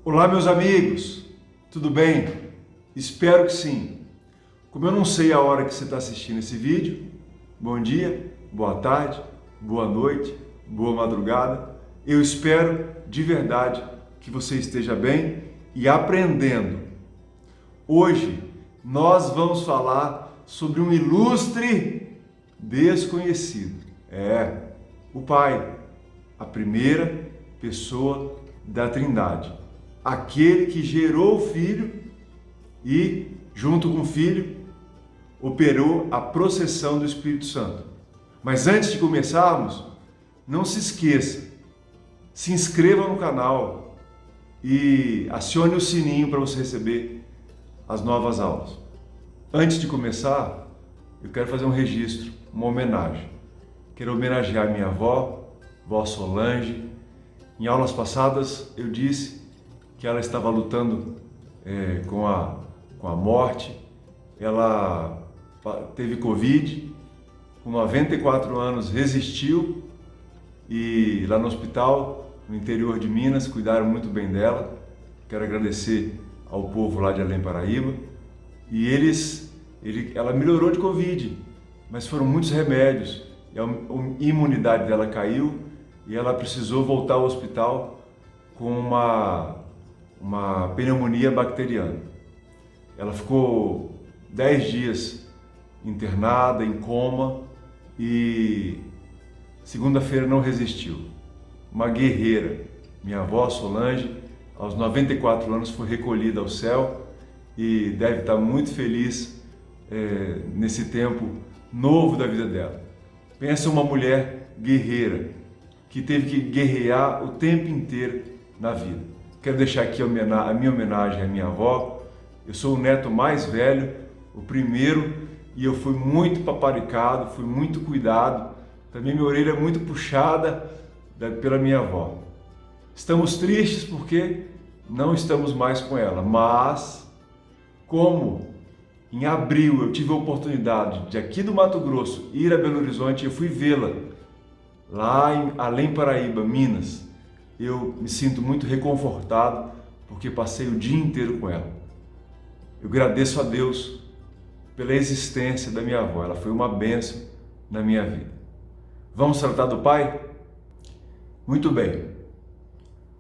Olá, meus amigos, tudo bem? Espero que sim. Como eu não sei a hora que você está assistindo esse vídeo, bom dia, boa tarde, boa noite, boa madrugada. Eu espero de verdade que você esteja bem e aprendendo. Hoje nós vamos falar sobre um ilustre desconhecido. O Pai, a primeira pessoa da Trindade. Aquele que gerou o Filho e, junto com o Filho, operou a processão do Espírito Santo. Mas antes de começarmos, não se esqueça, se inscreva no canal e acione o sininho para você receber as novas aulas. Antes de começar, eu quero fazer um registro, uma homenagem. Quero homenagear minha avó, vó Solange. Em aulas passadas eu disse que ela estava lutando com a morte. Ela teve Covid, com 94 anos resistiu e lá no hospital, no interior de Minas, cuidaram muito bem dela. Quero agradecer ao povo lá de Além Paraíba. E ela melhorou de Covid, mas foram muitos remédios. A imunidade dela caiu e ela precisou voltar ao hospital com uma pneumonia bacteriana. Ela ficou 10 dias internada, em coma, e segunda-feira não resistiu. Uma guerreira, minha avó Solange, aos 94 anos foi recolhida ao céu e deve estar muito feliz nesse tempo novo da vida dela. Pensa uma mulher guerreira que teve que guerrear o tempo inteiro na vida. Quero deixar aqui a minha homenagem à minha avó. Eu sou o neto mais velho, o primeiro, e eu fui muito paparicado, fui muito cuidado. Também minha orelha é muito puxada pela minha avó. Estamos tristes porque não estamos mais com ela, mas como em abril eu tive a oportunidade de aqui do Mato Grosso ir a Belo Horizonte, eu fui vê-la lá em Além Paraíba, Minas. Eu me sinto muito reconfortado porque passei o dia inteiro com ela. Eu agradeço a Deus pela existência da minha avó, ela foi uma bênção na minha vida. Vamos tratar do Pai? Muito bem.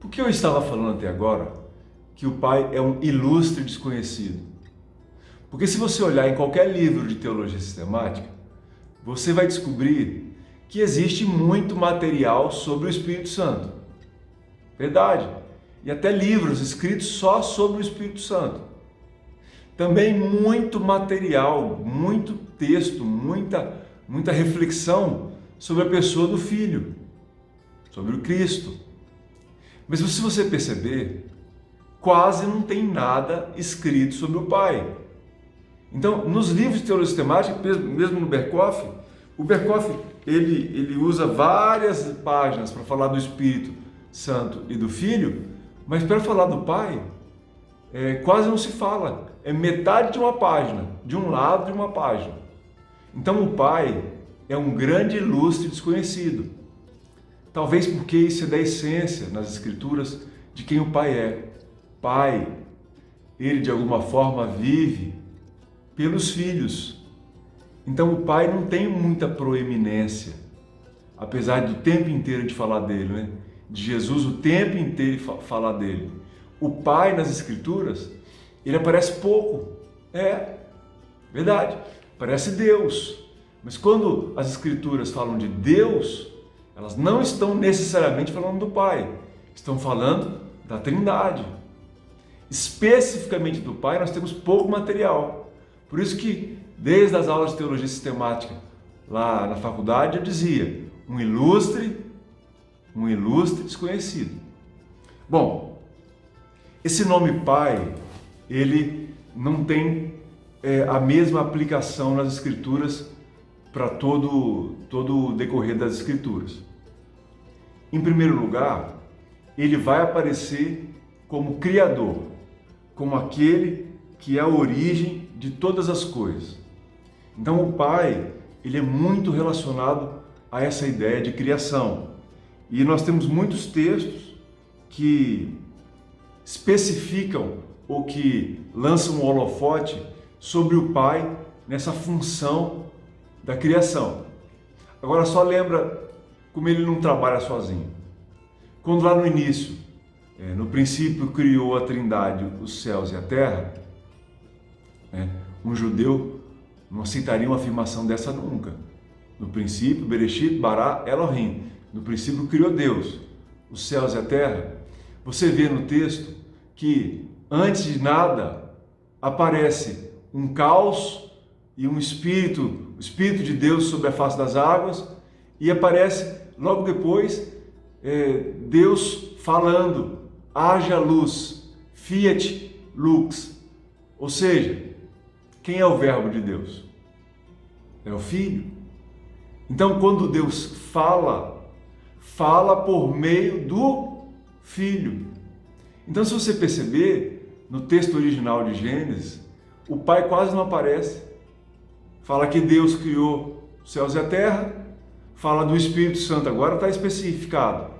Por que eu estava falando até agora que o Pai é um ilustre desconhecido? Porque se você olhar em qualquer livro de teologia sistemática, você vai descobrir que existe muito material sobre o Espírito Santo. Verdade. E até livros escritos só sobre o Espírito Santo. Também muito material, muito texto, muita reflexão sobre a pessoa do Filho, sobre o Cristo. Mas se você perceber, quase não tem nada escrito sobre o Pai. Então, nos livros de teologia sistemática, mesmo no Berkoff, o Berkoff ele usa várias páginas para falar do Espírito Santo e do Filho, mas para falar do Pai, quase não se fala. É metade de uma página, de um lado de uma página. Então o Pai é um grande ilustre desconhecido. Talvez porque isso é da essência nas Escrituras de quem o Pai é. Pai, ele de alguma forma vive pelos filhos. Então o Pai não tem muita proeminência, apesar do tempo inteiro de falar dele, né? De Jesus o tempo inteiro falar dele. O Pai nas Escrituras, ele aparece pouco. Verdade, parece Deus. Mas quando as Escrituras falam de Deus, elas não estão necessariamente falando do Pai, estão falando da Trindade. Especificamente do Pai, nós temos pouco material. Por isso que, desde as aulas de teologia sistemática, lá na faculdade, eu dizia, um ilustre desconhecido. Bom, esse nome Pai, ele não tem a mesma aplicação nas Escrituras para todo o decorrer das Escrituras. Em primeiro lugar, ele vai aparecer como Criador, como aquele que é a origem de todas as coisas. Então o Pai, ele é muito relacionado a essa ideia de criação. E nós temos muitos textos que especificam ou que lançam um holofote sobre o Pai nessa função da criação. Agora só lembra como ele não trabalha sozinho. Quando lá no início, no princípio criou a Trindade, os céus e a terra, um judeu não aceitaria uma afirmação dessa nunca. No princípio, Bereshit, Bará, Elohim. No princípio criou Deus, os céus e a terra. Você vê no texto que antes de nada aparece um caos e um espírito, o Espírito de Deus sobre a face das águas, e aparece logo depois Deus falando, haja luz, fiat lux. Ou seja, quem é o verbo de Deus? É o Filho. Então, quando Deus fala por meio do Filho. Então, se você perceber, no texto original de Gênesis, o Pai quase não aparece. Fala que Deus criou os céus e a terra, fala do Espírito Santo, agora está especificado,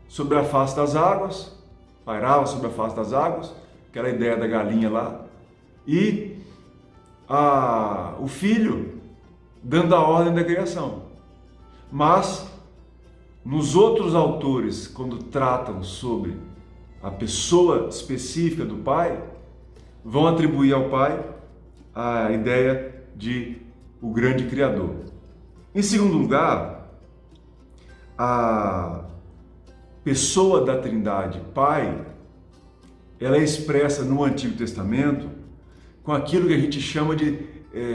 sobre a face das águas, pairava sobre a face das águas, aquela ideia da galinha lá, e o Filho dando a ordem da criação. Mas, nos outros autores, quando tratam sobre a pessoa específica do Pai, vão atribuir ao Pai a ideia de o grande Criador. Em segundo lugar, a pessoa da Trindade, Pai, ela é expressa no Antigo Testamento com aquilo que a gente chama de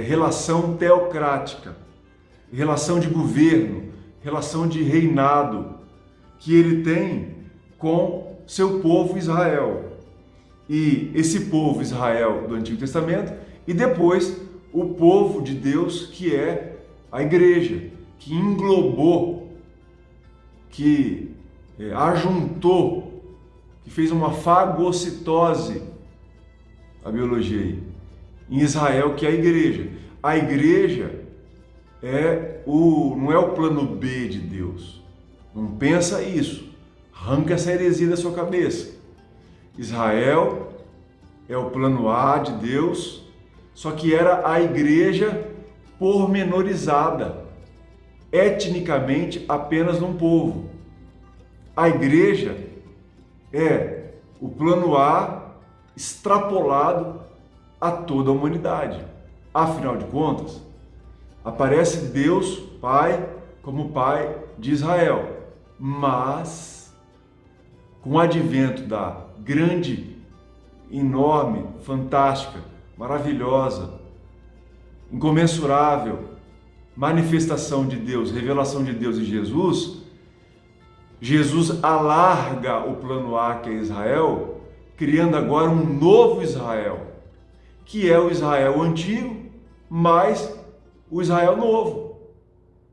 relação teocrática, relação de governo, relação de reinado que ele tem com seu povo Israel. E esse povo Israel do Antigo Testamento e depois o povo de Deus que é a igreja, que englobou, que ajuntou, que fez uma fagocitose, a biologia aí, em Israel, que é a igreja. A igreja não é o plano B de Deus. Não pensa isso. Arranca essa heresia da sua cabeça. Israel é o plano A de Deus, só que era a igreja pormenorizada, etnicamente apenas num povo. A igreja é o plano A extrapolado a toda a humanidade. Afinal de contas, aparece Deus, Pai, como Pai de Israel. Mas, com o advento da grande, enorme, fantástica, maravilhosa, incomensurável manifestação de Deus, revelação de Deus em Jesus, Jesus alarga o plano A, que é Israel, criando agora um novo Israel, que é o Israel antigo, mais o Israel novo.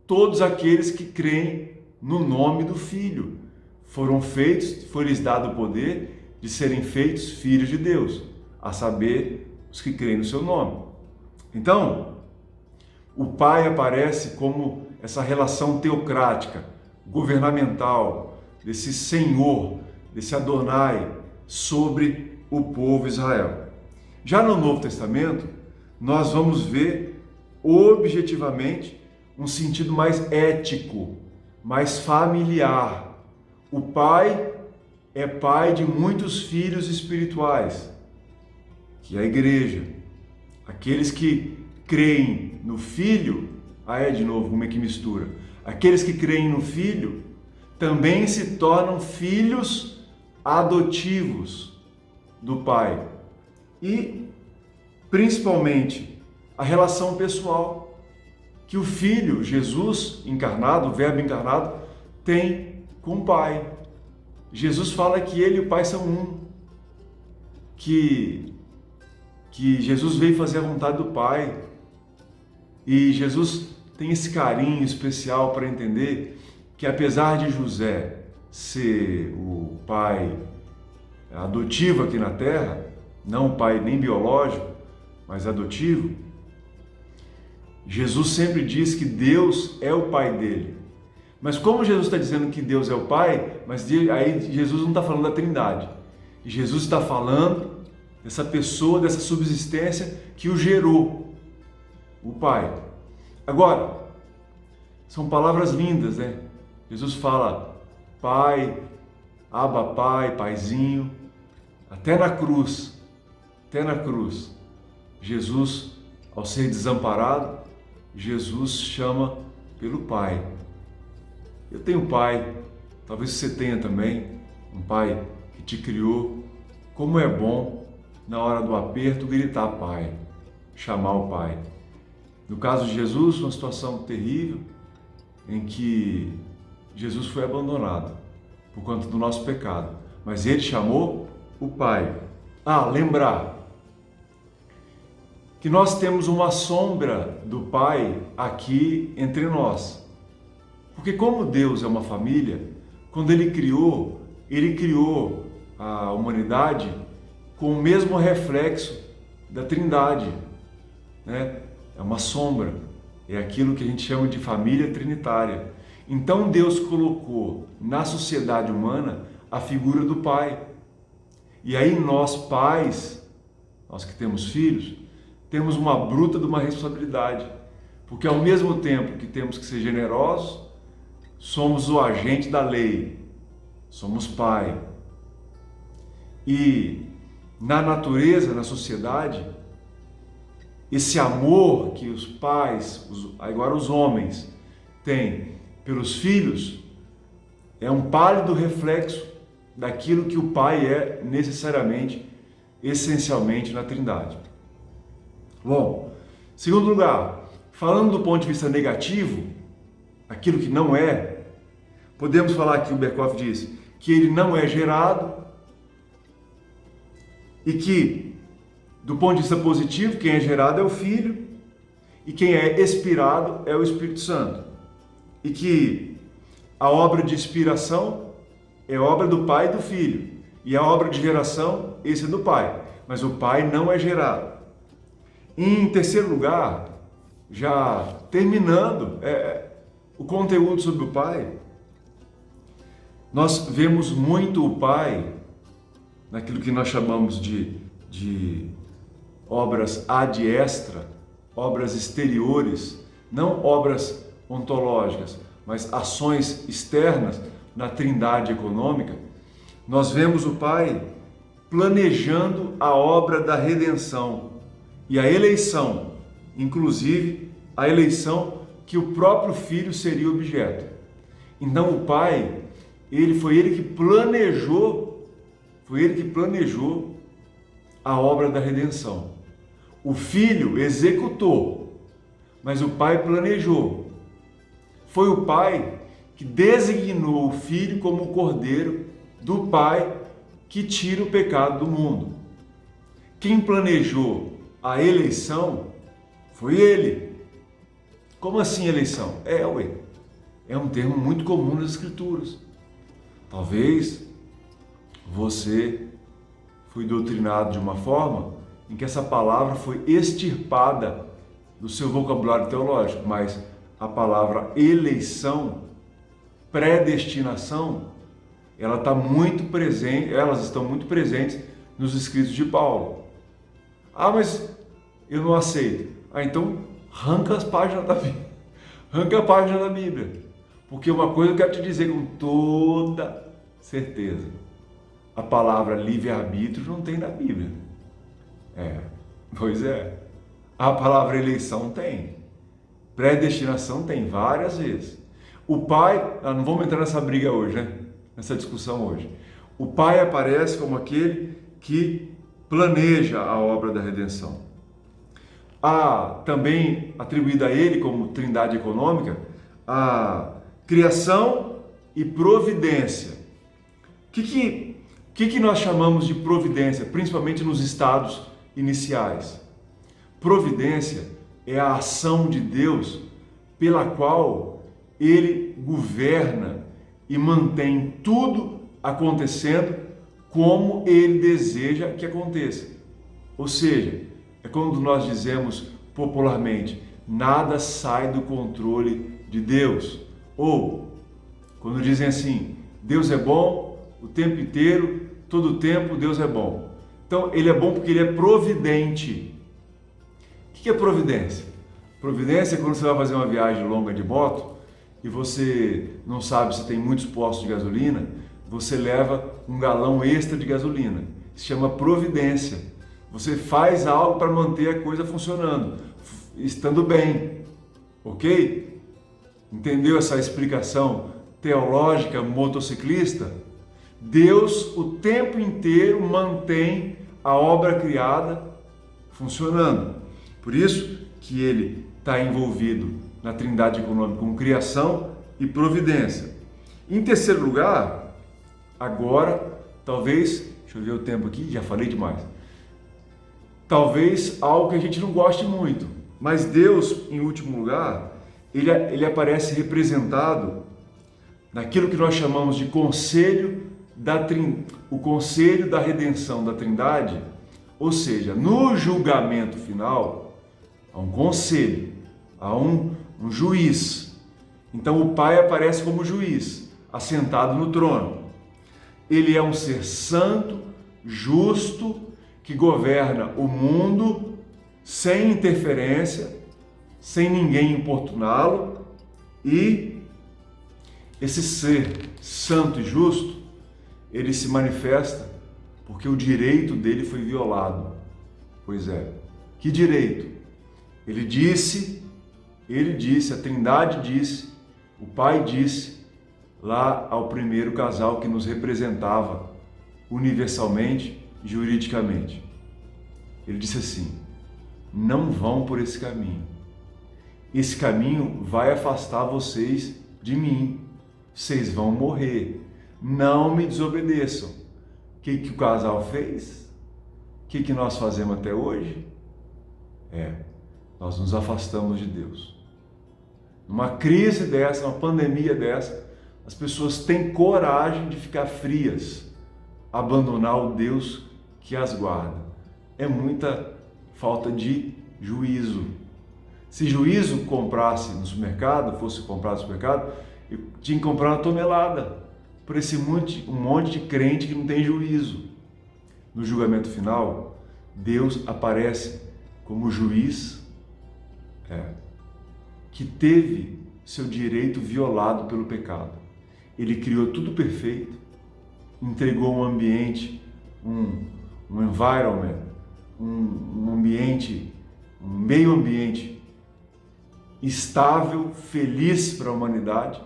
Todos aqueles que creem no nome do Filho foram feitos, foi-lhes dado o poder de serem feitos filhos de Deus, a saber, os que creem no seu nome. Então, o Pai aparece como essa relação teocrática, governamental, desse Senhor, desse Adonai sobre o povo Israel. Já no Novo Testamento, nós vamos ver objetivamente um sentido mais ético, mais familiar. O Pai é pai de muitos filhos espirituais, que é a igreja. Aqueles que creem no Filho, de novo, como é que mistura? Aqueles que creem no Filho também se tornam filhos adotivos do Pai. E, principalmente, a relação pessoal que o Filho, Jesus encarnado, o Verbo encarnado, tem com o Pai. Jesus fala que ele e o Pai são um, que Jesus veio fazer a vontade do Pai, e Jesus tem esse carinho especial para entender que, apesar de José ser o pai adotivo aqui na terra, não o pai nem biológico, mas adotivo, Jesus sempre diz que Deus é o pai dele. Mas como Jesus está dizendo que Deus é o Pai, mas aí Jesus não está falando da Trindade. E Jesus está falando dessa pessoa, dessa subsistência que o gerou, o Pai. Agora, são palavras lindas, né? Jesus fala Pai, Abba Pai, Paizinho, até na cruz, Jesus, ao ser desamparado, Jesus chama pelo Pai. Eu tenho um pai, talvez você tenha também, um pai que te criou. Como é bom, na hora do aperto, gritar Pai, chamar o Pai. No caso de Jesus, uma situação terrível, em que Jesus foi abandonado por conta do nosso pecado, mas ele chamou o Pai. Lembrar que nós temos uma sombra do Pai aqui entre nós. Porque como Deus é uma família, quando Ele criou a humanidade com o mesmo reflexo da Trindade, né? É uma sombra, é aquilo que a gente chama de família trinitária. Então Deus colocou na sociedade humana a figura do Pai. E aí nós pais, nós que temos filhos, temos uma bruta de uma responsabilidade, porque ao mesmo tempo que temos que ser generosos, somos o agente da lei, somos pai. E na natureza, na sociedade, esse amor que os pais, agora os homens, têm pelos filhos, é um pálido reflexo daquilo que o pai é necessariamente, essencialmente na Trindade. Bom, segundo lugar, falando do ponto de vista negativo, aquilo que não é, podemos falar que o Berkhof diz que ele não é gerado e que, do ponto de vista positivo, quem é gerado é o Filho e quem é expirado é o Espírito Santo. E que a obra de expiração é obra do Pai e do Filho e a obra de geração, esse é do Pai, mas o Pai não é gerado. Em terceiro lugar, já terminando o conteúdo sobre o Pai, nós vemos muito o Pai naquilo que nós chamamos de obras ad extra, obras exteriores, não obras ontológicas, mas ações externas na Trindade econômica. Nós vemos o Pai planejando a obra da redenção e a eleição, inclusive a eleição que o próprio Filho seria objeto. Então o Pai, foi ele que planejou a obra da redenção. O Filho executou, mas o Pai planejou. Foi o Pai que designou o Filho como o Cordeiro do Pai que tira o pecado do mundo. Quem planejou a eleição foi Ele. Como assim eleição? É um termo muito comum nas Escrituras. Talvez você foi doutrinado de uma forma em que essa palavra foi extirpada do seu vocabulário teológico, mas a palavra eleição, predestinação, elas estão muito presentes nos escritos de Paulo. Mas eu não aceito. Então arranca as páginas da Bíblia. Arranca a página da Bíblia. Porque uma coisa eu quero te dizer com toda certeza. A palavra livre-arbítrio não tem na Bíblia. Pois é. A palavra eleição tem. Predestinação tem várias vezes. O Pai, não vamos entrar nessa briga hoje, né? Nessa discussão hoje. O Pai aparece como aquele que planeja a obra da redenção. Há também atribuída a ele como Trindade econômica a criação e providência. O que nós chamamos de providência, principalmente nos estados iniciais? Providência é a ação de Deus pela qual Ele governa e mantém tudo acontecendo como Ele deseja que aconteça. Ou seja, é quando nós dizemos popularmente, nada sai do controle de Deus. Ou, quando dizem assim, Deus é bom o tempo inteiro, todo tempo Deus é bom. Então, Ele é bom porque Ele é providente. O que é providência? Providência é quando você vai fazer uma viagem longa de moto e você não sabe se tem muitos postos de gasolina, você leva um galão extra de gasolina. Se chama providência. Você faz algo para manter a coisa funcionando, estando bem, ok? Entendeu essa explicação teológica motociclista? Deus o tempo inteiro mantém a obra criada funcionando. Por isso que Ele está envolvido na trindade econômica com criação e providência. Em terceiro lugar, agora, talvez, deixa eu ver o tempo aqui, já falei demais. Talvez algo que a gente não goste muito, mas Deus, em último lugar, ele aparece representado naquilo que nós chamamos de o conselho da redenção da Trindade, ou seja, no julgamento final, há um conselho, há um juiz. Então o Pai aparece como juiz, assentado no trono. Ele é um ser santo, justo, que governa o mundo sem interferência, sem ninguém importuná-lo, e esse ser santo e justo, ele se manifesta porque o direito dele foi violado. Pois é, que direito? Ele disse, a Trindade disse, o Pai disse lá ao primeiro casal que nos representava universalmente, juridicamente. Ele disse assim: não vão por esse caminho. Esse caminho vai afastar vocês de mim. Vocês vão morrer. Não me desobedeçam. O que o casal fez? O que nós fazemos até hoje? Nós nos afastamos de Deus. Numa crise dessa, uma pandemia dessa, as pessoas têm coragem de ficar frias, abandonar o Deus que as guarda. É muita falta de juízo. Se juízo comprasse no supermercado, fosse comprar no supermercado, eu tinha que comprar uma tonelada por esse um monte de crente que não tem juízo. No julgamento final, Deus aparece como juiz que teve seu direito violado pelo pecado. Ele criou tudo perfeito, entregou um ambiente, um environment, um ambiente, um meio ambiente estável, feliz para a humanidade,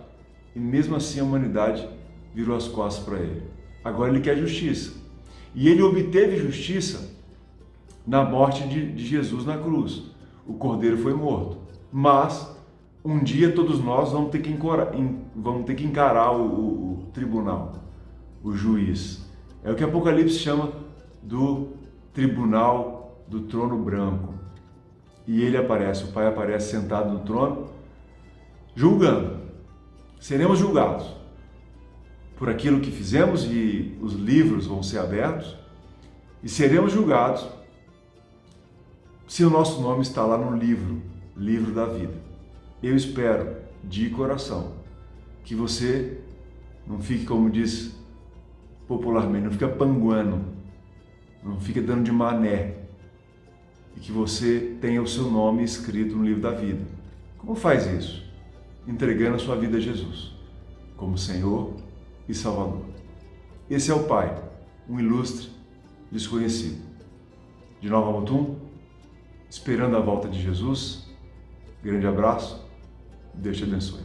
e mesmo assim a humanidade virou as costas para ele. Agora ele quer justiça. E ele obteve justiça na morte de Jesus na cruz. O cordeiro foi morto. Mas um dia todos nós vamos ter que encarar o tribunal, o juiz. É o que Apocalipse chama do tribunal do trono branco. E ele aparece, o Pai aparece sentado no trono, julgando. Seremos julgados por aquilo que fizemos, e os livros vão ser abertos, e seremos julgados se o nosso nome está lá no livro da vida. Eu espero, de coração, que você não fique, como diz popularmente, não fica panguando, não fica dando de mané, e que você tenha o seu nome escrito no livro da vida. Como faz isso? Entregando a sua vida a Jesus, como Senhor e Salvador. Esse é o Pai, um ilustre desconhecido. De Nova Mutum, esperando a volta de Jesus. Grande abraço, Deus te abençoe.